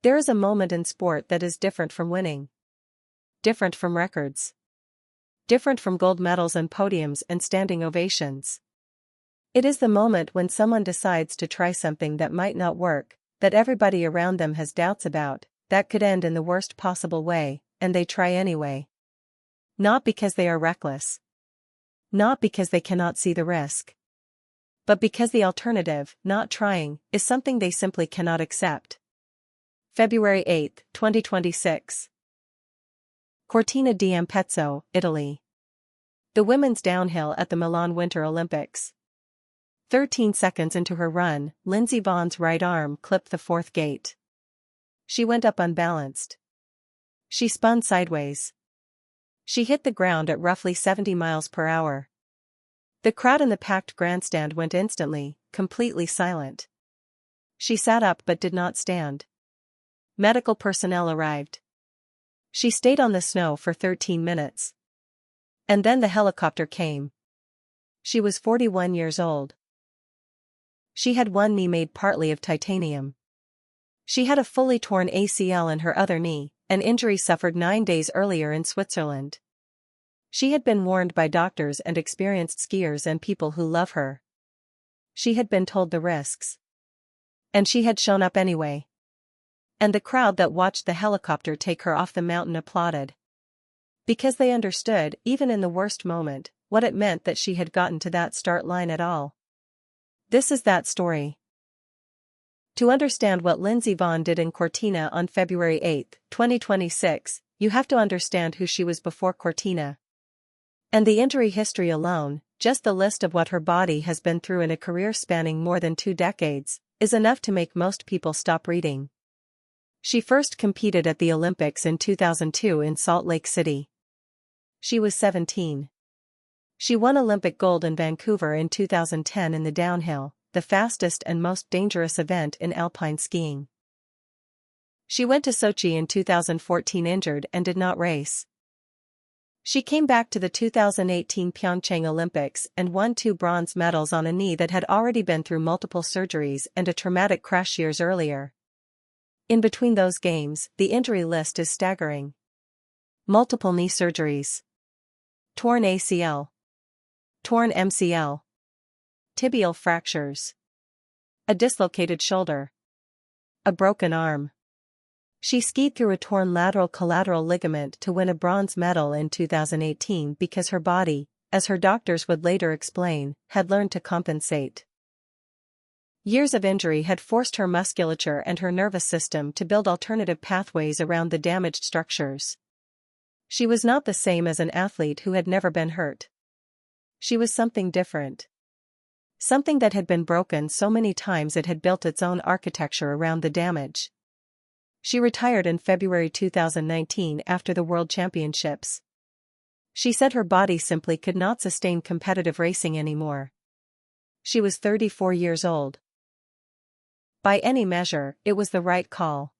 There is a moment in sport that is different from winning. Different from records. Different from gold medals and podiums and standing ovations. It is the moment when someone decides to try something that might not work, that everybody around them has doubts about, that could end in the worst possible way, and they try anyway. Not because they are reckless. Not because they cannot see the risk. But because the alternative, not trying, is something they simply cannot accept. February 8, 2026. Cortina d'Ampezzo, Italy. The women's downhill at the Milan Winter Olympics. 13 seconds into her run, Lindsey Vonn's right arm clipped the fourth gate. She went up unbalanced. She spun sideways. She hit the ground at roughly 70 miles per hour. The crowd in the packed grandstand went instantly, completely silent. She sat up but did not stand. Medical personnel arrived. She stayed on the snow for 13 minutes. And then the helicopter came. She was 41 years old. She had one knee made partly of titanium. She had a fully torn ACL in her other knee, an injury suffered 9 days earlier in Switzerland. She had been warned by doctors and experienced skiers and people who love her. She had been told the risks. And she had shown up anyway. And the crowd that watched the helicopter take her off the mountain applauded. Because they understood, even in the worst moment, what it meant that she had gotten to that start line at all. This is that story. To understand what Lindsey Vonn did in Cortina on February 8, 2026, you have to understand who she was before Cortina. And the injury history alone, just the list of what her body has been through in a career spanning more than 2 decades, is enough to make most people stop reading. She first competed at the Olympics in 2002 in Salt Lake City. She was 17. She won Olympic gold in Vancouver in 2010 in the downhill, the fastest and most dangerous event in alpine skiing. She went to Sochi in 2014 injured and did not race. She came back to the 2018 Pyeongchang Olympics and won 2 bronze medals on a knee that had already been through multiple surgeries and a traumatic crash years earlier. In between those games, the injury list is staggering. Multiple knee surgeries. Torn ACL. Torn MCL. Tibial fractures. A dislocated shoulder. A broken arm. She skied through a torn lateral collateral ligament to win a bronze medal in 2018 because her body, as her doctors would later explain, had learned to compensate. Years of injury had forced her musculature and her nervous system to build alternative pathways around the damaged structures. She was not the same as an athlete who had never been hurt. She was something different. Something that had been broken so many times it had built its own architecture around the damage. She retired in February 2019 after the World Championships. She said her body simply could not sustain competitive racing anymore. She was 34 years old. By any measure, it was the right call.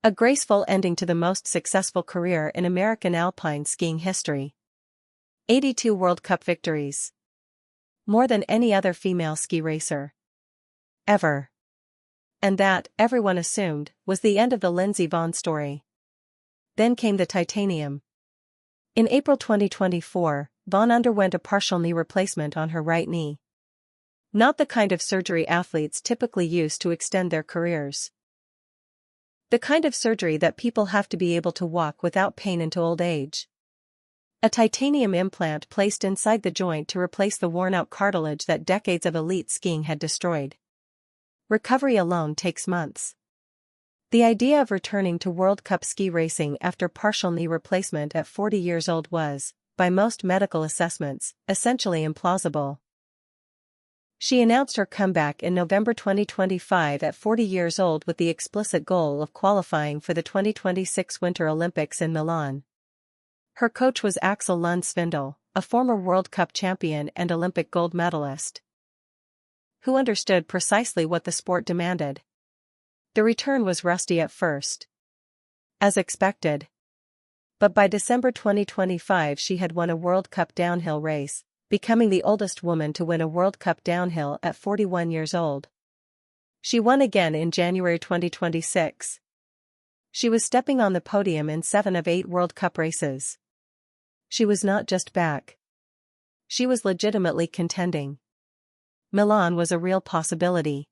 A graceful ending to the most successful career in American alpine skiing history. 82 World Cup victories. More than any other female ski racer. Ever. And that, everyone assumed, was the end of the Lindsey Vonn story. Then came the titanium. In April 2024, Vonn underwent a partial knee replacement on her right knee. Not the kind of surgery athletes typically use to extend their careers. The kind of surgery that people have to be able to walk without pain into old age. A titanium implant placed inside the joint to replace the worn-out cartilage that decades of elite skiing had destroyed. Recovery alone takes months. The idea of returning to World Cup ski racing after partial knee replacement at 40 years old was, by most medical assessments, essentially implausible. She announced her comeback in November 2025 at 40 years old with the explicit goal of qualifying for the 2026 Winter Olympics in Milan. Her coach was Axel Lund Svindal, a former World Cup champion and Olympic gold medalist, who understood precisely what the sport demanded. The return was rusty at first. As expected. But by December 2025 she had won a World Cup downhill race, becoming the oldest woman to win a World Cup downhill at 41 years old. She won again in January 2026. She was stepping on the podium in 7 of 8 World Cup races. She was not just back. She was legitimately contending. Milan was a real possibility.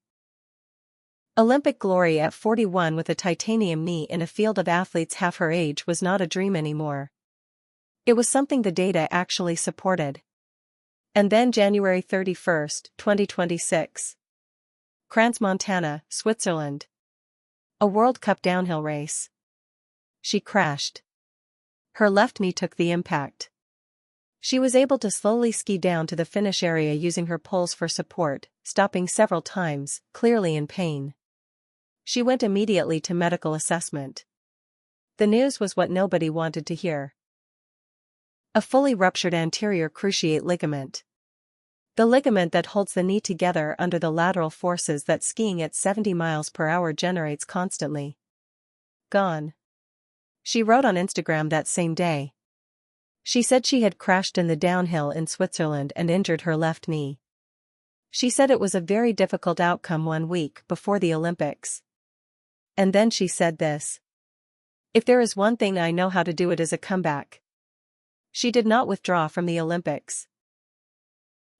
Olympic glory at 41 with a titanium knee in a field of athletes half her age was not a dream anymore. It was something the data actually supported. And then January 31, 2026. Crans-Montana, Switzerland. A World Cup downhill race. She crashed. Her left knee took the impact. She was able to slowly ski down to the finish area using her poles for support, stopping several times, clearly in pain. She went immediately to medical assessment. The news was what nobody wanted to hear. A fully ruptured anterior cruciate ligament. The ligament that holds the knee together under the lateral forces that skiing at 70 miles per hour generates constantly. Gone. She wrote on Instagram that same day. She said she had crashed in the downhill in Switzerland and injured her left knee. She said it was a very difficult outcome 1 week before the Olympics. And then she said this. If there is one thing I know how to do, it is a comeback. She did not withdraw from the Olympics.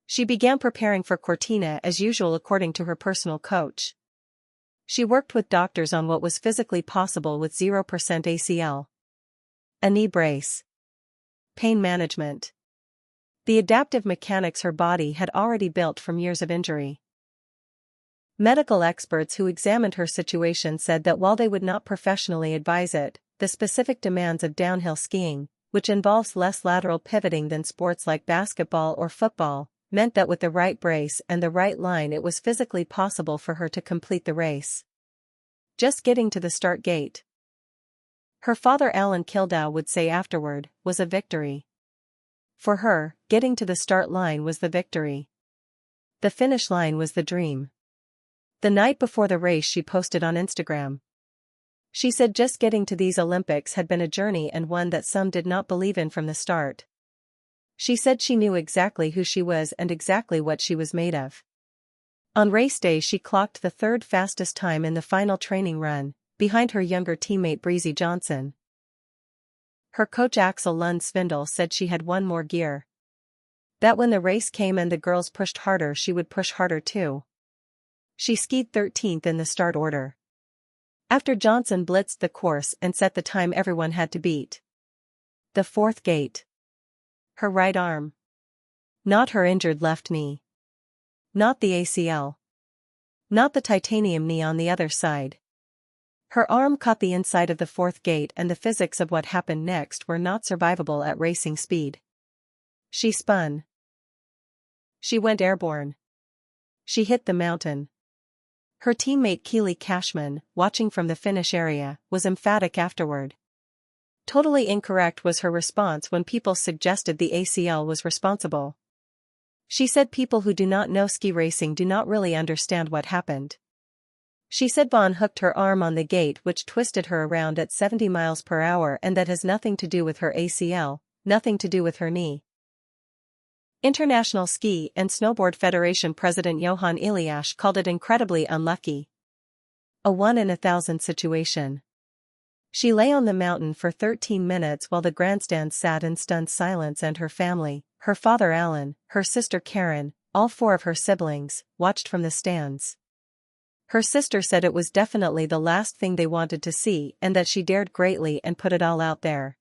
She began preparing for Cortina as usual according to her personal coach. She worked with doctors on what was physically possible with 0% ACL. A knee brace. Pain management. The adaptive mechanics her body had already built from years of injury. Medical experts who examined her situation said that while they would not professionally advise it, the specific demands of downhill skiing, which involves less lateral pivoting than sports like basketball or football, meant that with the right brace and the right line it was physically possible for her to complete the race. Just getting to the start gate. Her father Alan Kildare would say afterward, was a victory. For her, getting to the start line was the victory. The finish line was the dream. The night before the race she posted on Instagram. She said just getting to these Olympics had been a journey and one that some did not believe in from the start. She said she knew exactly who she was and exactly what she was made of. On race day she clocked the 3rd fastest time in the final training run, behind her younger teammate Breezy Johnson. Her coach Axel Lund Svindal said she had one more gear. That when the race came and the girls pushed harder she would push harder too. She skied 13th in the start order. After Johnson blitzed the course and set the time everyone had to beat. The 4th gate. Her right arm. Not her injured left knee. Not the ACL. Not the titanium knee on the other side. Her arm caught the inside of the 4th gate and the physics of what happened next were not survivable at racing speed. She spun. She went airborne. She hit the mountain. Her teammate Keely Cashman, watching from the finish area, was emphatic afterward. Totally incorrect was her response when people suggested the ACL was responsible. She said people who do not know ski racing do not really understand what happened. She said Vonn hooked her arm on the gate which twisted her around at 70 miles per hour and that has nothing to do with her ACL, nothing to do with her knee. International Ski and Snowboard Federation President Johan Eliash called it incredibly unlucky. A 1 in 1,000 situation. She lay on the mountain for 13 minutes while the grandstand sat in stunned silence and her family, her father Alan, her sister Karen, all 4 of her siblings, watched from the stands. Her sister said it was definitely the last thing they wanted to see and that she dared greatly and put it all out there.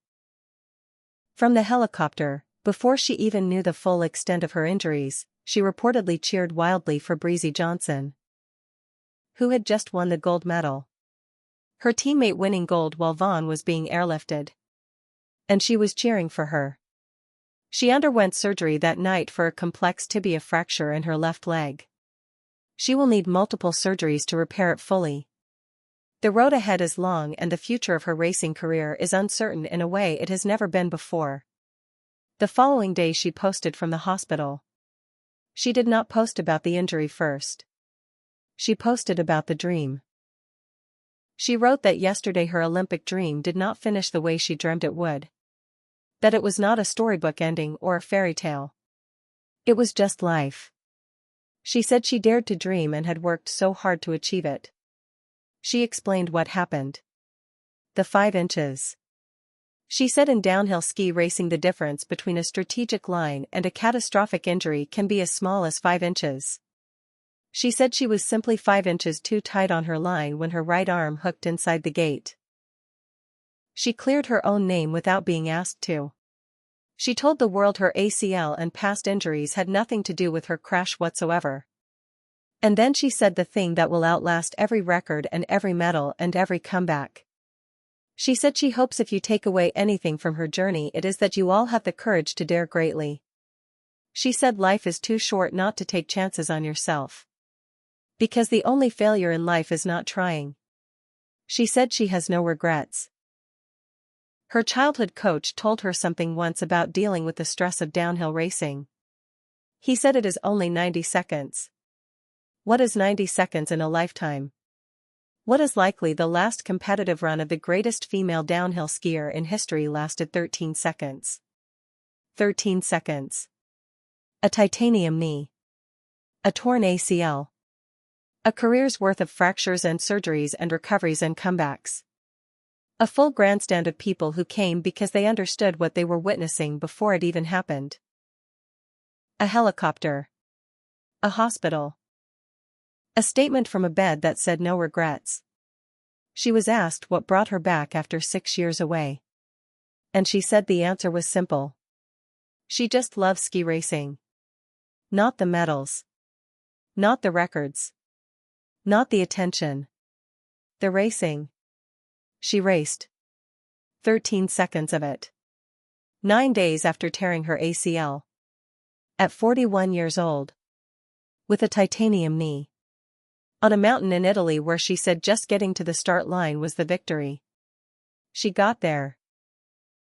From the helicopter, before she even knew the full extent of her injuries, she reportedly cheered wildly for Breezy Johnson, who had just won the gold medal. Her teammate winning gold while Vonn was being airlifted. And she was cheering for her. She underwent surgery that night for a complex tibia fracture in her left leg. She will need multiple surgeries to repair it fully. The road ahead is long and the future of her racing career is uncertain in a way it has never been before. The following day she posted from the hospital. She did not post about the injury first. She posted about the dream. She wrote that yesterday her Olympic dream did not finish the way she dreamt it would. That it was not a storybook ending or a fairy tale. It was just life. She said she dared to dream and had worked so hard to achieve it. She explained what happened. The 5 inches. She said in downhill ski racing the difference between a strategic line and a catastrophic injury can be as small as 5 inches. She said she was simply 5 inches too tight on her line when her right arm hooked inside the gate. She cleared her own name without being asked to. She told the world her ACL and past injuries had nothing to do with her crash whatsoever. And then she said the thing that will outlast every record and every medal and every comeback. She said she hopes if you take away anything from her journey it is that you all have the courage to dare greatly. She said life is too short not to take chances on yourself. Because the only failure in life is not trying. She said she has no regrets. Her childhood coach told her something once about dealing with the stress of downhill racing. He said it is only 90 seconds. What is 90 seconds in a lifetime? What is likely the last competitive run of the greatest female downhill skier in history lasted 13 seconds. 13 seconds. A titanium knee. A torn ACL. A career's worth of fractures and surgeries and recoveries and comebacks. A full grandstand of people who came because they understood what they were witnessing before it even happened. A helicopter. A hospital. A statement from a bed that said no regrets. She was asked what brought her back after 6 years away. And she said the answer was simple. She just loves ski racing. Not the medals. Not the records. Not the attention. The racing. She raced. 13 seconds of it. 9 days after tearing her ACL. At 41 years old. With a titanium knee. On a mountain in Italy where she said just getting to the start line was the victory. She got there.